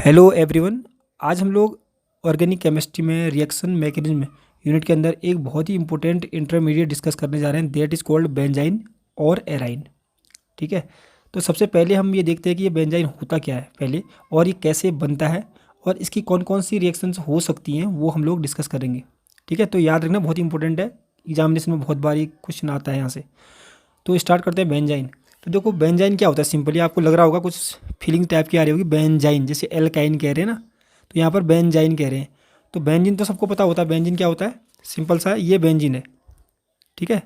Hello everyone. आज हम लोग ऑर्गेनिक केमिस्ट्री में रिएक्शन मैकेनिज्म यूनिट के अंदर एक बहुत ही इंपॉर्टेंट इंटरमीडिएट डिस्कस करने जा रहे हैं, दैट इज़ कॉल्ड बेंजाइन और एराइन। ठीक है, तो सबसे पहले हम ये देखते हैं कि ये बेंजाइन होता क्या है पहले, और ये कैसे बनता है, और इसकी कौन कौन सी रिएक्शंस हो सकती हैं वो हम लोग डिस्कस करेंगे। ठीक है, तो याद रखना बहुत ही इंपॉर्टेंट है, एग्जामिनेशन में बहुत बार ये क्वेश्चन आता है यहाँ से। तो स्टार्ट करते हैं बेंजाइन। तो देखो बेंजाइन क्या होता है, सिंपली आपको लग रहा होगा कुछ फीलिंग टाइप की आ रही होगी, बेंजाइन जैसे एल्काइन कह रहे हैं ना, तो यहाँ पर बेंजाइन कह रहे हैं। तो बेंजीन तो सबको पता होता है, बेंजीन क्या होता है, सिंपल सा है, ये बेंजीन है। ठीक है,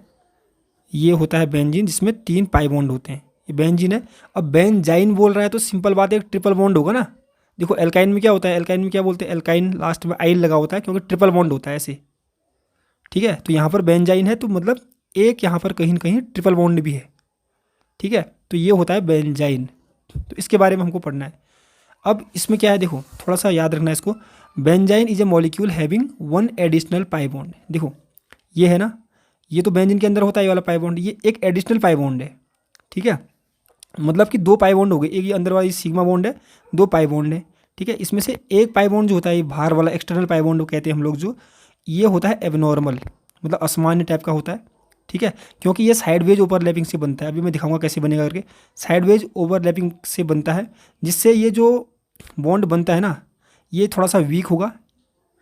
ये होता है बेंजीन जिसमें 3 पाई बॉन्ड होते हैं, ये बेंजीन है। अब बेंजाइन बोल रहा है तो सिंपल बात है, एक ट्रिपल बॉन्ड होगा ना। देखो एल्काइन में क्या होता है, एल्काइन में क्या बोलते हैं, एल्काइन लास्ट में आइन लगा होता है क्योंकि ट्रिपल बॉन्ड होता है ऐसे। ठीक है, तो यहाँ पर बेंजाइन है तो मतलब एक यहाँ पर कहीं ना कहीं ट्रिपल बॉन्ड भी है। ठीक है, तो ये होता है बेंजाइन, तो इसके बारे में हमको पढ़ना है। अब इसमें क्या है, देखो थोड़ा सा याद रखना है इसको। Benzene is a molecule having 1 additional pi bond. देखो ये है ना, ये तो बेंजीन के अंदर होता है ये वाला पाई बॉन्ड, ये एक एडिशनल पाई बॉन्ड है। ठीक है, मतलब कि 2 पाई बॉन्ड हो गए, एक ये अंदर वाली सिग्मा बॉन्ड है, 2 पाई बॉन्ड है। ठीक है, इसमें से एक पाई बॉन्ड जो होता है, ये बाहर वाला एक्सटर्नल पाई बॉन्ड कहते हैं हम लोग, जो ये होता है एबनॉर्मल, मतलब असामान्य टाइप का होता है। ठीक है, क्योंकि ये साइडवेज ओवरलैपिंग से बनता है, अभी मैं दिखाऊंगा कैसे बनेगा करके। साइडवेज ओवरलैपिंग से बनता है, जिससे ये जो बॉन्ड बनता है ना, ये थोड़ा सा वीक होगा,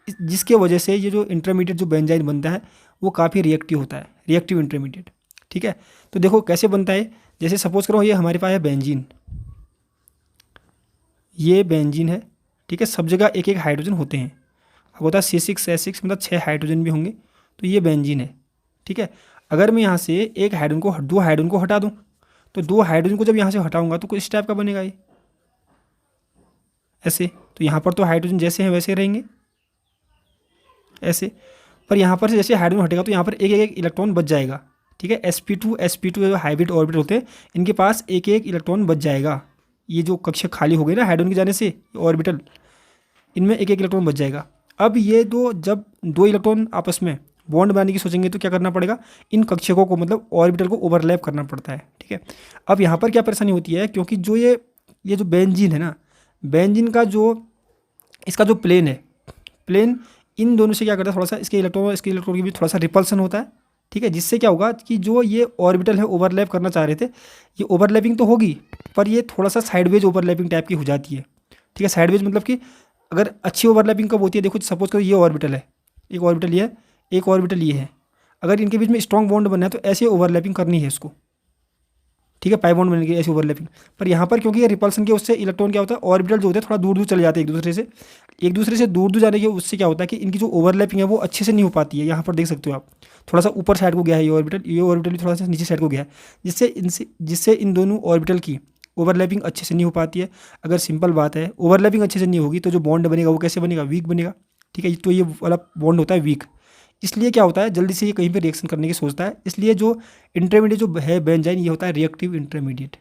जिसके वजह से ये जो इंटरमीडिएट जो बेंजाइन बनता है वो काफ़ी रिएक्टिव होता है, रिएक्टिव इंटरमीडिएट। ठीक है, तो देखो कैसे बनता है, जैसे सपोज करो ये हमारे पास है बेंजीन, ये बेंजीन है। ठीक है, सब जगह एक एक हाइड्रोजन होते हैं, अब होता है C6H6, मतलब 6 हाइड्रोजन भी होंगे, तो ये बेंजीन है। ठीक है, अगर मैं यहाँ से एक हाइड्रोजन को 2 हाइड्रोजन को हटा दूँ, तो 2 हाइड्रोजन को जब यहाँ से हटाऊंगा तो कुछ इस टाइप का बनेगा ये ऐसे। तो यहाँ पर तो हाइड्रोजन जैसे हैं वैसे रहेंगे ऐसे, पर यहाँ पर से जैसे हाइड्रोजन हटेगा तो यहाँ पर एक एक इलेक्ट्रॉन बच जाएगा। ठीक है, sp2 हाइब्रिड ऑर्बिटल होते हैं, इनके पास एक एक इलेक्ट्रॉन बच जाएगा। ये जो कक्षा खाली हो गई ना हाइड्रोजन के जाने से ऑर्बिटल, इनमें एक एक इलेक्ट्रॉन बच जाएगा। अब ये दो जब 2 इलेक्ट्रॉन आपस में बॉन्ड बनाने की सोचेंगे तो क्या करना पड़ेगा, इन कक्षकों को मतलब ऑर्बिटल को ओवरलैप करना पड़ता है। ठीक है, अब यहाँ पर क्या परेशानी होती है, क्योंकि जो ये जो बेंजीन है ना, बेंजीन का जो इसका जो प्लेन है, प्लेन इन दोनों से क्या करता है, थोड़ा सा इसके इलेक्ट्रॉन की भी थोड़ा सा रिपल्सन होता है। ठीक है, जिससे क्या होगा कि जो ये ऑर्बिटल है ओवरलैप करना चाह रहे थे, ये ओवरलैपिंग तो होगी पर ये थोड़ा सा साइडवेज ओवरलैपिंग टाइप की हो जाती है। ठीक है, साइडवेज मतलब कि अगर अच्छी ओवरलैपिंग कब होती है, देखो सपोज करो ये ऑर्बिटल है, एक ऑर्बिटल ये है, एक ऑर्बिटल ये है, अगर इनके बीच में स्ट्रॉन्ग बॉन्ड बनना है तो ऐसे ओवरलैपिंग करनी है इसको। ठीक है, पाई बॉन्ड बनेगी ऐसी ओवरलैपिंग। पर यहाँ पर क्योंकि ये रिपल्सन के उससे इलेक्ट्रॉन क्या होता है, ऑर्बिटल जो होते हैं थोड़ा दूर दूर चले जाते हैं एक दूसरे से दूर दूर जाने के उससे क्या होता है कि इनकी जो ओवरलैपिंग है वो अच्छे से नहीं हो पाती है। यहाँ पर देख सकते हो आप, थोड़ा सा ऊपर साइड को गया है ये ऑर्बिटल भी थोड़ा सा नीचे साइड को गया है, जिससे इन दोनों ऑर्बिटल की ओवरलैपिंग अच्छे से नहीं हो पाती है। अगर सिंपल बात है ओवरलैपिंग अच्छे से नहीं होगी तो जो बॉन्ड बनेगा वो कैसे बनेगा, वीक बनेगा। ठीक है, तो ये वाला बॉन्ड होता है वीक, इसलिए क्या होता है जल्दी से ये कहीं पर रिएक्शन करने की सोचता है, इसलिए जो इंटरमीडिएट जो है बेंजाइन ये होता है रिएक्टिव इंटरमीडिएट।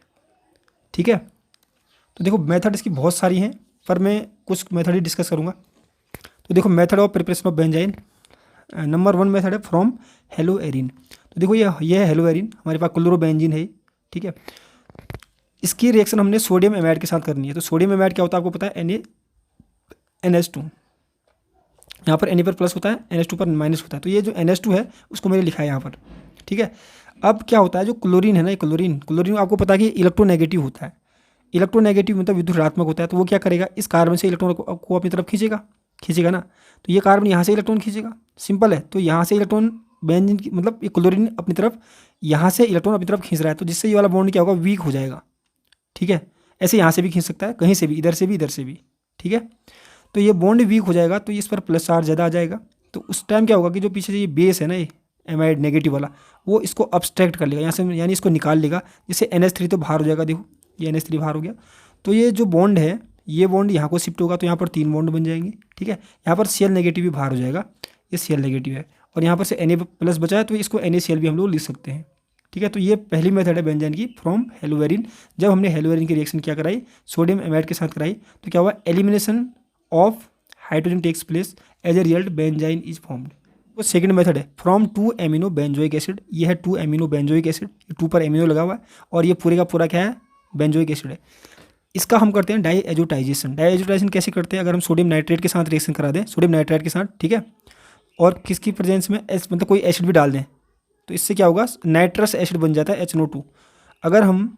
ठीक है, तो देखो मेथड इसकी बहुत सारी हैं पर मैं कुछ मेथड ही डिस्कस करूँगा। तो देखो method of preparation of benzene, number 1 method है फ्रॉम हेलो एरिन। तो देखो ये है हेलो एरिन, हमारे पास क्लोरोबेंजीन है। ठीक है, इसकी रिएक्शन हमने सोडियम एमाइड के साथ करनी है। तो सोडियम एमाइड क्या होता है आपको पता है, NH2, यहाँ पर Na पर प्लस होता है, NH2 पर माइनस होता है, तो ये जो NH2 है उसको मैंने लिखा है यहाँ पर। ठीक है, अब क्या होता है जो क्लोरीन है ना, ये क्लोरीन आपको पता है कि इलेक्ट्रोनेगेटिव होता है। इलेक्ट्रोनेगेटिव मतलब विद्युत ऋणात्मक होता है, तो वो क्या करेगा, इस कार्बन से इलेक्ट्रॉन को अपनी तरफ खींचेगा ना, तो ये कार्बन यहाँ से इलेक्ट्रॉन खींचेगा, सिंपल है। तो यहाँ से इलेक्ट्रॉन बेंजीन की मतलब ये क्लोरीन अपनी तरफ यहाँ से इलेक्ट्रॉन अपनी तरफ खींच रहा है, तो जिससे ये वाला बॉन्ड क्या होगा, वीक हो जाएगा। ठीक है, ऐसे यहाँ से भी खींच सकता है, कहीं से भी, इधर से भी इधर से भी। ठीक है, तो ये बॉन्ड वीक हो जाएगा तो इस पर प्लस चार्ज ज़्यादा आ जाएगा, तो उस टाइम क्या होगा कि जो पीछे ये बेस है ना, ये एमाइड नेगेटिव वाला, वो इसको अब्स्ट्रैक्ट कर लेगा यहाँ से, यानी इसको निकाल लेगा, जिससे NH3 तो बाहर हो जाएगा। देखो ये NH3 बाहर हो गया, तो ये जो बॉन्ड है ये बॉन्ड यहाँ को शिफ्ट होगा, तो यहाँ पर 3 बॉन्ड बन जाएंगे। ठीक है, यहाँ पर Cl नेगेटिव भी बाहर हो जाएगा, ये Cl नेगेटिव है, और यहाँ पर से Na प्लस बचा है तो इसको NaCl भी हम लोग लिख सकते हैं। ठीक है, तो ये पहली मेथड है बेंजाइन की फ्रॉम हेलोवेरिन। जब हमने हेलोवेरिन की रिएक्शन क्या कराई, सोडियम एमाइड के साथ कराई, तो क्या हुआ, elimination of hydrogen takes place, as a result benzyne is formed. तो सेकंड मेथड है फ्रॉम 2 एमिनो बेंजोइक एसिड, ये है 2 एमिनो बेंजोइक एसिड, 2 पर एमिनो लगा हुआ है, और ये पूरे का पूरा क्या है, बेंजोइक एसिड है। इसका हम करते हैं डाई एजोटाइजेशन। डाई एजोटाइजेशन कैसे करते हैं? अगर हम सोडियम नाइट्रेट के साथ रिएक्शन करा दें, सोडियम नाइट्रेट के साथ, ठीक है, और किसकी प्रेजेंस में मतलब कोई एसिड भी डाल दें, तो इससे क्या होगा? नाइट्रस एसिड बन जाता है HNO2। अगर हम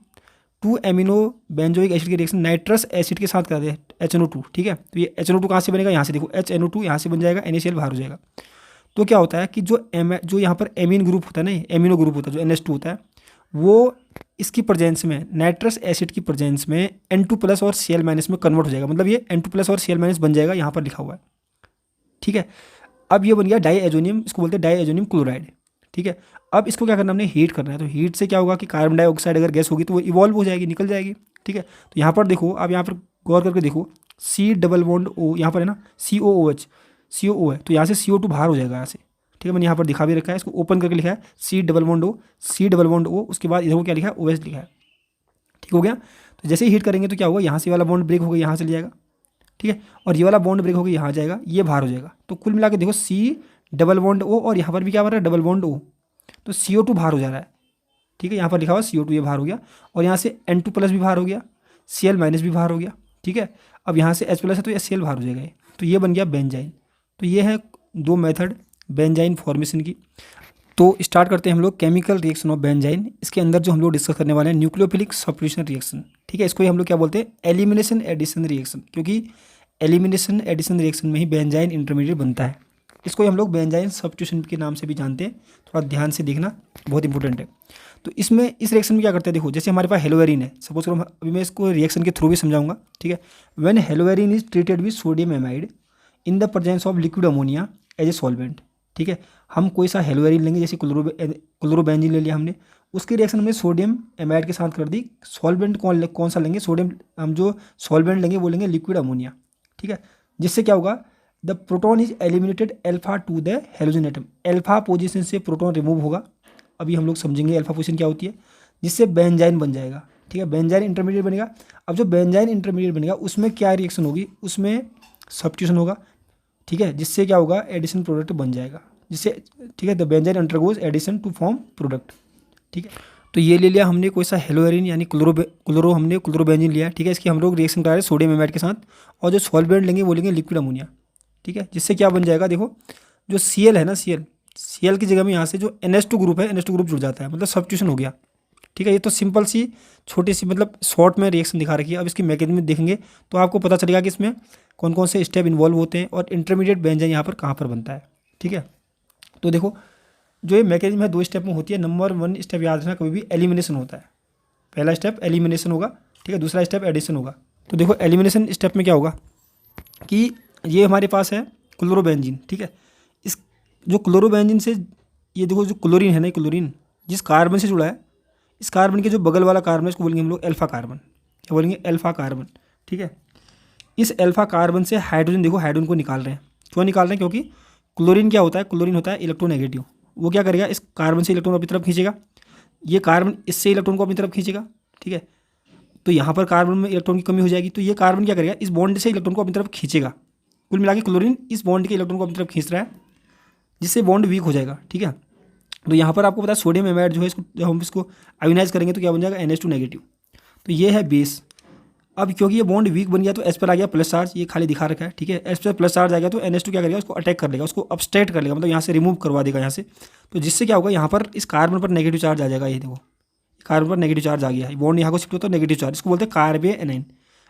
2 एमिनो बेंजोइक एसिड की रिएक्शन नाइट्रस एसिड के साथ करा दें HNO2, ठीक है, तो ये HNO2 कहाँ से बनेगा? यहाँ से देखो, HNO2 यहाँ से बन जाएगा, NaCl बाहर हो जाएगा। तो क्या होता है कि जो यहाँ पर एमीन ग्रुप होता है ना, एमिनो ग्रुप होता है जो NH2 होता है, वो इसकी प्रेजेंस में, नाइट्रस एसिड की प्रेजेंस में N2+ और Cl- में कन्वर्ट हो जाएगा। मतलब ये N2+ और Cl- बन जाएगा, यहाँ पर लिखा हुआ है, ठीक है। अब ये बन गया डाई एजोनियम, इसको बोलते हैं डाई एजोनियम क्लोराइड, ठीक है। अब इसको क्या करना, हमने हीट करना है। तो हीट से क्या होगा कि कार्बन डाइऑक्साइड अगर गैस होगी तो वो इवॉल्व हो जाएगी, निकल जाएगी, ठीक है। तो यहाँ पर देखो, आप यहाँ पर गौर करके देखो, C+O यहाँ पर है ना, COOH, CO है, तो यहाँ से CO2 बाहर हो जाएगा यहाँ से, ठीक है। मैंने यहाँ पर दिखा भी रखा है, इसको ओपन करके लिखा है C+O, उसके बाद इधर को क्या लिखा है? OH लिखा है, ठीक हो गया। तो जैसे ही हीट करेंगे तो क्या होगा, यहाँ से वाला बॉन्ड ब्रेक होगा, यहाँ चले जाएगा, ठीक है, और ये वाला बॉन्ड ब्रेक होकर यहाँ जाएगा, ये बाहर हो जाएगा। तो कुल मिला के देखो C+O और यहाँ पर भी क्या बन रहा है? डबल बॉन्ड O, तो CO2 बाहर हो जा रहा है, ठीक है। यहाँ पर लिखा हुआ CO2, ये बाहर हो गया, और यहाँ से N2+ भी बाहर हो गया, Cl- भी बाहर हो गया, ठीक है। अब यहाँ से H+ है तो ये Cl बाहर हो जाएगा ये, तो ये बन गया बेंजाइन। तो ये है 2 मेथड बेंजाइन फॉर्मेशन की। तो स्टार्ट करते हैं हम लोग केमिकल रिएक्शन ऑफ बेंजाइन। इसके अंदर जो हम लोग डिस्कस करने वाले हैं न्यूक्लियोफिलिक सब्स्टिट्यूशन रिएक्शन, ठीक है। इसको ही हम लोग क्या बोलते हैं? एलिमिनेशन एडिशन रिएक्शन, क्योंकि एलिमिनेशन एडिशन रिएक्शन में ही बेंजाइन इंटरमीडिएट बनता है। इसको ही हम लोग बेंजाइन सब्स्टिट्यूशन के नाम से भी जानते हैं। थोड़ा ध्यान से देखना, बहुत इंपॉर्टेंट है। तो इसमें इस रिएक्शन में क्या करते हैं? देखो, जैसे हमारे पास हेलोवेरिन है, सपोज करो, अभी मैं इसको रिएक्शन के थ्रू भी समझाऊंगा, ठीक है। When haloarene is treated with sodium amide in the presence of liquid ammonia as a solvent, ठीक है। हम कोई सा हेलोवेरिन लेंगे, जैसे क्लोरोबेंजीन ले लिया हमने, उसकी रिएक्शन हमने सोडियम एमाइड के साथ कर दी। सॉल्वेंट कौन सा लेंगे? सोडियम, हम जो सॉल्वेंट लेंगे वो लेंगे लिक्विड अमोनिया, ठीक है। जिससे क्या होगा? The proton is eliminated alpha two the halogen atom, alpha position से प्रोटॉन रिमूव होगा। अभी हम लोग समझेंगे अल्फा पोजीशन क्या होती है, जिससे बेंजाइन बन जाएगा, ठीक है। बेंजाइन इंटरमीडिएट बनेगा। अब जो बेंजाइन इंटरमीडिएट बनेगा उसमें क्या रिएक्शन होगी? उसमें सब्स्टिट्यूशन होगा, ठीक है, जिससे क्या होगा? एडिशन प्रोडक्ट बन जाएगा, जिससे, ठीक है, the benzyne undergoes addition to form product, ठीक है। तो ये ले लिया हमने कोई सा हेलोवेरिन यानी हमने क्लोरोबेंजीन लिया, ठीक है। इसकी हम लोग रिएक्शन करा रहे हैं सोडियम एमाइड के साथ, और जो सॉल्वेंट लेंगे वो लेंगे लिक्विड अमोनिया, ठीक है। जिससे क्या बन जाएगा? देखो, जो Cl है ना, Cl की जगह में यहाँ से जो NH2 ग्रुप है, NH2 ग्रुप जुड़ जाता है, मतलब सब्स्टिट्यूशन हो गया, ठीक है। ये तो सिंपल सी छोटी सी मतलब शॉर्ट में रिएक्शन दिखा रखी है। अब इसकी मैकेनिज्म में देखेंगे तो आपको पता चलेगा कि इसमें कौन कौन से स्टेप इन्वॉल्व होते हैं और इंटरमीडिएट बेंजाइन यहाँ पर कहाँ पर बनता है, ठीक है। तो देखो, जो ये मैकेनिज्म है 2 स्टेप में होती है। नंबर 1 स्टेप याद रखना, कभी भी एलिमिनेशन होता है। पहला स्टेप एलिमिनेशन होगा, ठीक है, दूसरा स्टेप एडिशन होगा। तो देखो, एलिमिनेशन स्टेप में क्या होगा कि ये हमारे पास है क्लोरोबेंजीन, ठीक है। इस जो क्लोरोबेंजीन से, ये देखो जो क्लोरीन है ना, क्लोरीन जिस कार्बन से जुड़ा है, इस कार्बन के जो बगल वाला कार्बन है इसको बोलेंगे हम लोग अल्फा कार्बन, क्या बोलेंगे? अल्फा कार्बन, ठीक है। इस अल्फा कार्बन से हाइड्रोजन, देखो हाइड्रोजन को निकाल रहे हैं। क्यों निकाल रहे हैं? क्योंकि क्लोरीन क्या होता है? क्लोरीन होता है इलेक्ट्रोनेगेटिव। वो क्या करेगा? इस कार्बन से इलेक्ट्रॉन अपनी तरफ खींचेगा, ये कार्बन इससे इलेक्ट्रॉन को अपनी तरफ खींचेगा, ठीक है। तो यहाँ पर कार्बन में इलेक्ट्रॉन की कमी हो जाएगी, तो ये कार्बन क्या करेगा? इस बॉन्ड से इलेक्ट्रॉन को अपनी तरफ खींचेगा। कुल मिला के क्लोरीन इस बॉन्ड के इलेक्ट्रॉन को अपनी तरफ खींच रहा है, जिससे बॉन्ड वीक हो जाएगा, ठीक है। तो यहाँ पर आपको पता है सोडियम एमाइड जो है, इसको जब हम इसको आयोनाइज करेंगे तो क्या बन जाएगा? NH2 negative. तो ये है बेस। अब क्योंकि ये बॉन्ड वीक बन गया तो एस पर आ गया प्लस चार्ज, ये खाली दिखा रखा है, ठीक है। एस पर प्लस चार्ज आ गया तो NH2 क्या करेगा? उसको अटैक कर लेगा, उसको अब्स्ट्रैक्ट कर लेगा, मतलब यहाँ से रिमूव करवा देगा यहाँ से। तो जिससे क्या होगा? यहाँ पर इस कार्बन पर नेगेटिव चार्ज आ जाएगा। ये देखो, कार्बन पर नेगेटिव चार्ज आ गया है, बॉन्ड यहाँ को शिफ्ट होता है नेगेटिव चार्ज, इसको बोलते हैं कार्बन एनाइन।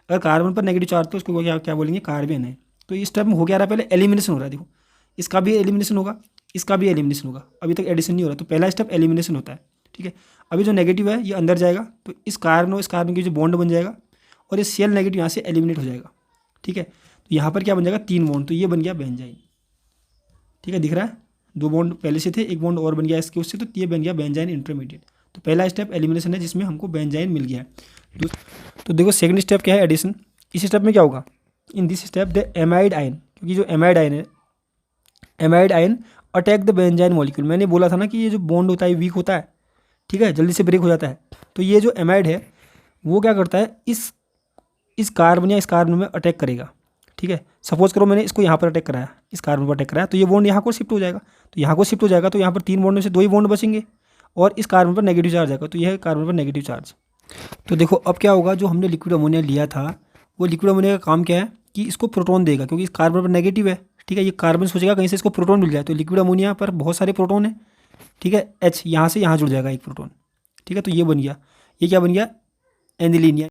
अगर कार्बन पर नेगेटिव चार्ज तो उसको क्या बोलेंगे? Carbon A9. तो इस टाइप में हो क्या रहा है? पहले एलिमिनेशन हो रहा है, देखो इसका भी एलिमिनेशन होगा, इसका भी एलिमिनेशन होगा, अभी तक एडिशन नहीं हो रहा। तो पहला स्टेप एलिमिनेशन होता है, ठीक है। अभी जो नेगेटिव है ये अंदर जाएगा, तो इस कार्बन और इस कार्बन की जो बॉन्ड बन जाएगा, और ये Cl नेगेटिव यहाँ से एलिमिनेट हो जाएगा, ठीक है। तो यहाँ पर क्या बन जाएगा? 3 बॉन्ड, तो ये बन गया बेंजाइन, ठीक है। दिख रहा है 2 बॉन्ड पहले से थे, 1 बॉन्ड और बन गया इसके उससे, तो ये बन गया बेंजाइन इंटरमीडिएट। तो पहला स्टेप एलिमिनेशन है जिसमें हमको बेंजाइन मिल गया है। तो देखो सेकंड स्टेप क्या है? एडिशन। इस स्टेप में क्या होगा? In this step the amide ion, क्योंकि जो एमाइड आयन है, amide ion attack the benzene molecule. मैंने बोला था ना कि ये जो बॉन्ड होता है वीक होता है, ठीक है, जल्दी से ब्रेक हो जाता है। तो ये जो एमाइड है वो क्या करता है? इस कार्बन या इस कार्बन में अटैक करेगा, ठीक है। सपोज करो मैंने इसको यहाँ पर अटैक कराया, इस कार्बन पर अटैक कराया, तो ये बॉन्ड यहाँ को शिफ्ट हो जाएगा। तो यहाँ को शिफ्ट हो जाएगा तो यहाँ पर 3 बॉन्ड में से 2 ही बॉन्ड बचेंगे, और इस कार्बन पर नेगेटिव चार्ज आएगा, तो यह है कार्बन पर नेगेटिव चार्ज। तो देखो अब क्या होगा, जो हमने लिक्विड अमोनिया लिया था वो लिक्विड अमोनिया का काम क्या है कि इसको प्रोटॉन देगा, क्योंकि इस कार्बन पर नेगेटिव है। ठीक है, ये कार्बन सोचेगा कहीं से इसको प्रोटॉन मिल जाए, तो लिक्विड अमोनिया पर बहुत सारे प्रोटॉन है। ठीक है, एच यहाँ से यहाँ जुड़ जाएगा एक प्रोटॉन। ठीक है, तो ये बन गया, ये क्या बन गया, एनिलीन।